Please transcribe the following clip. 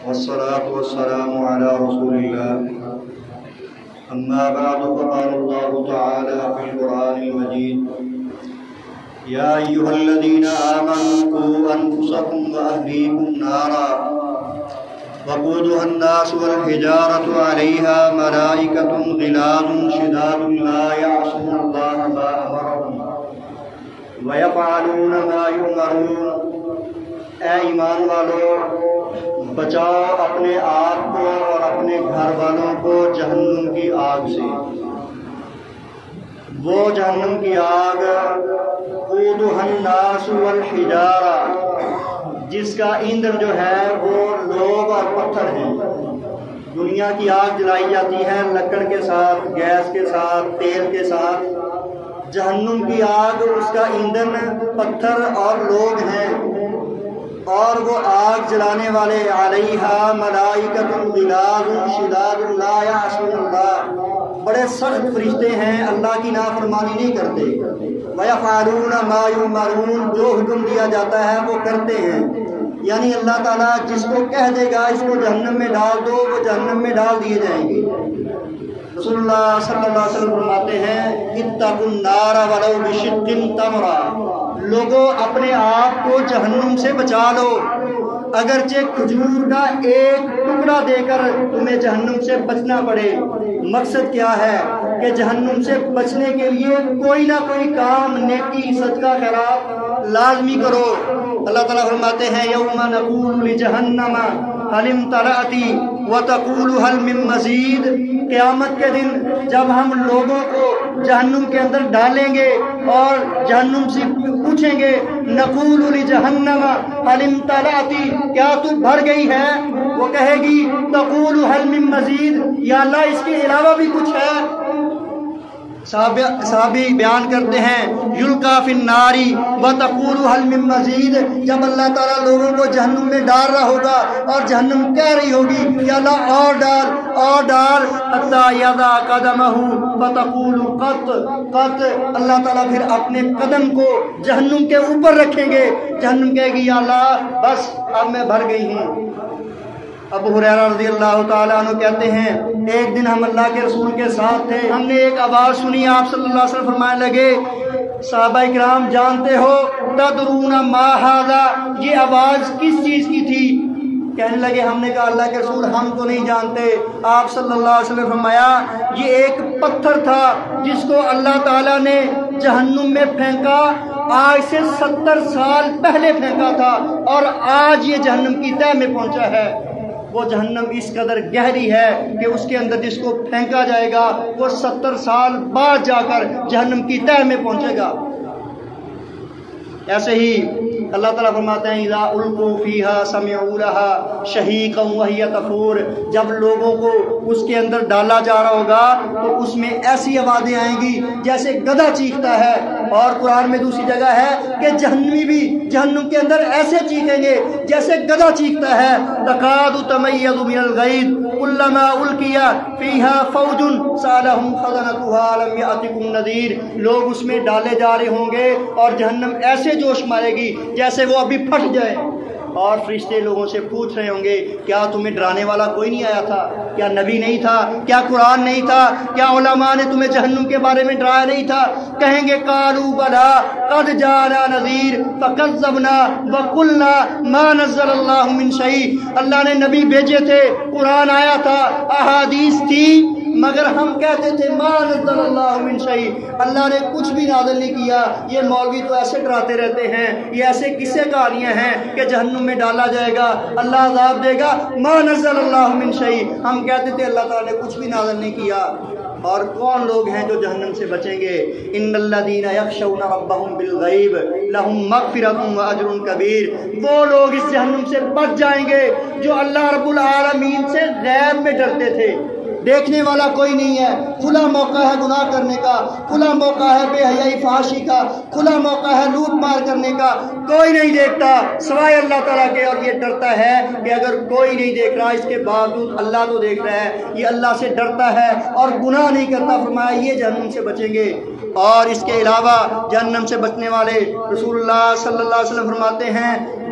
والصلاة والسلام على رسول الله أما بعد فقال الله تعالى في القرآن المجيد يا أيها الذين آمنوا قوا أنفسكم وأهليكم نارا وقودها الناس والحجارة عليها ملائكة غلاظ شداد لا يعصون الله ما أمرهم ويفعلون ما يؤمرون۔ اے ایمان والو، بچاؤ اپنے آپ کو اور اپنے گھر والوں کو جہنم کی آگ سے۔ وہ جہنم کی آگ قودها الناس والحجارہ، جس کا ایندھن جو ہے وہ لوگ اور پتھر ہیں۔ دنیا کی آگ جلائی جاتی ہے لکڑ کے ساتھ، گیس کے ساتھ، تیل کے ساتھ۔ جہنم کی آگ، اس کا ایندھن پتھر اور لوگ ہیں، اور وہ آگ جلانے والے علیہا ملائکۃ غلاظ شداد لا یعصون اللہ، بڑے سخت فرشتے ہیں، اللہ کی نافرمانی نہیں کرتے۔ وَيَفْعَلُونَ مَا يُؤْمَرُونَ، جو حکم دیا جاتا ہے وہ کرتے ہیں۔ یعنی اللہ تعالیٰ جس کو کہہ دے گا اس کو جہنم میں ڈال دو، وہ جہنم میں ڈال دیے جائیں گے۔ رسول اللہ صلی اللہ علیہ وسلم فرماتے ہیں اتقوا النار ولو بشق تمرہ، لوگوں اپنے آپ کو جہنم سے بچا لو، اگرچہ کھجور کا ایک ٹکڑا دے کر تمہیں جہنم سے بچنا پڑے۔ مقصد کیا ہے کہ جہنم سے بچنے کے لیے کوئی نہ کوئی کام، نیکی، صدقہ خیرات لازمی کرو۔ اللہ تعالیٰ فرماتے ہیں یوم نقول لجہنم هل امتلأت وتقول هل من مزید، قیامت کے دن جب ہم لوگوں کو جہنم کے اندر ڈالیں گے اور جہنم سے پوچھیں گے نقول لجہنم هل امتلأت، کیا تو بھر گئی ہے؟ وہ کہے گی تقول هل من مزید، یا اللہ اس کے علاوہ بھی کچھ ہے؟ صحابی بیان کرتے ہیں یلقا فی النار وتقول هل من مزید، جب اللہ تعالیٰ لوگوں کو جہنم میں ڈال رہا ہوگا اور جہنم کہہ رہی ہوگی یا اللہ اور ڈال اور ڈال، حتی یضع قدمہ فتقول قط قط، اللہ تعالیٰ پھر اپنے قدم کو جہنم کے اوپر رکھیں گے، جہنم کہے گی یا اللہ بس اب میں بھر گئی ہوں۔ ابو ہریرہ رضی اللہ تعالیٰ عنہ کہتے ہیں ایک دن ہم اللہ کے رسول کے ساتھ تھے، ہم نے ایک آواز سنی، آپ صلی اللہ علیہ وسلم فرمانے لگے صحابہ کرام جانتے ہو تدرون ما ھذا، یہ آواز کس چیز کی تھی؟ کہنے لگے ہم نے کہا اللہ کے رسول ہم تو نہیں جانتے۔ آپ صلی اللہ علیہ وسلم فرمایا یہ ایک پتھر تھا جس کو اللہ تعالیٰ نے جہنم میں پھینکا، آج سے 70 سال پہلے پھینکا تھا اور آج یہ جہنم کی تہہ میں پہنچا ہے۔ وہ جہنم اس قدر گہری ہے کہ اس کے اندر جس کو پھینکا جائے گا وہ 70 سال بعد جا کر جہنم کی تہہ میں پہنچے گا۔ ایسے ہی اللہ تعالیٰ فرماتے ہیں اذا القوا فیہا سمعوا لہا شہیقا وہی تفور، جب لوگوں کو اس کے اندر ڈالا جا رہا ہوگا تو اس میں ایسی آوازیں آئیں گی جیسے گدھا چیختا ہے، اور قرآن میں دوسری جگہ ہے کہ جہنمی بھی جہنم کے اندر ایسے چیخیں گے جیسے گدھا چیختا ہے۔ تکاد تمیز من الغیظ کلما القی فیہا فوج سألہم خزنتہا لم یأتکم نذیر، لوگ اس میں ڈالے جا رہے ہوں گے اور جہنم ایسے جوش مارے گی جیسے وہ ابھی پھٹ جائے، اور فرشتے لوگوں سے پوچھ رہے ہوں گے کیا تمہیں ڈرانے والا کوئی نہیں آیا تھا؟ کیا نبی نہیں تھا؟ کیا قرآن نہیں تھا؟ کیا علماء نے تمہیں جہنم کے بارے میں ڈرایا نہیں تھا؟ کہیں گے قالوا بلا قد جاءنا نذیر فکذبنا وقلنا ما نزل اللہ من شیء، اللہ نے نبی بھیجے تھے، قرآن آیا تھا، احادیث تھی، مگر ہم کہتے تھے ما نزل اللہ من شیء، اللہ نے کچھ بھی نازل نہیں کیا۔ یہ مولوی تو ایسے ڈراتے رہتے ہیں، یہ ایسے قصے کہانیاں ہیں کہ جہنم میں ڈالا جائے گا، اللہ عذاب دے گا، ما نزل اللہ من شیء، ہم کہتے تھے اللہ تعالیٰ نے کچھ بھی نازل نہیں کیا۔ اور کون لوگ ہیں جو جہنم سے بچیں گے؟ ان الذین یخشون ربهم بالغیب لهم مغفرۃ واجر کبیر، وہ لوگ اس جہنم سے بچ جائیں گے جو اللہ رب العالمین سے غیب میں ڈرتے تھے۔ دیکھنے والا کوئی نہیں ہے، کھلا موقع ہے گناہ کرنے کا، کھلا موقع ہے بے حیائی فحاشی کا، کھلا موقع ہے لوٹ مار کرنے کا، کوئی نہیں دیکھتا سوائے اللہ تعالیٰ کے، اور یہ ڈرتا ہے کہ اگر کوئی نہیں دیکھ رہا اس کے باوجود اللہ تو دیکھ رہا ہے، یہ اللہ سے ڈرتا ہے اور گناہ نہیں کرتا، فرمایا یہ جہنم سے بچیں گے۔ اور اس کے علاوہ جہنم سے بچنے والے رسول اللہ صلی اللہ علیہ وسلم فرماتے ہیں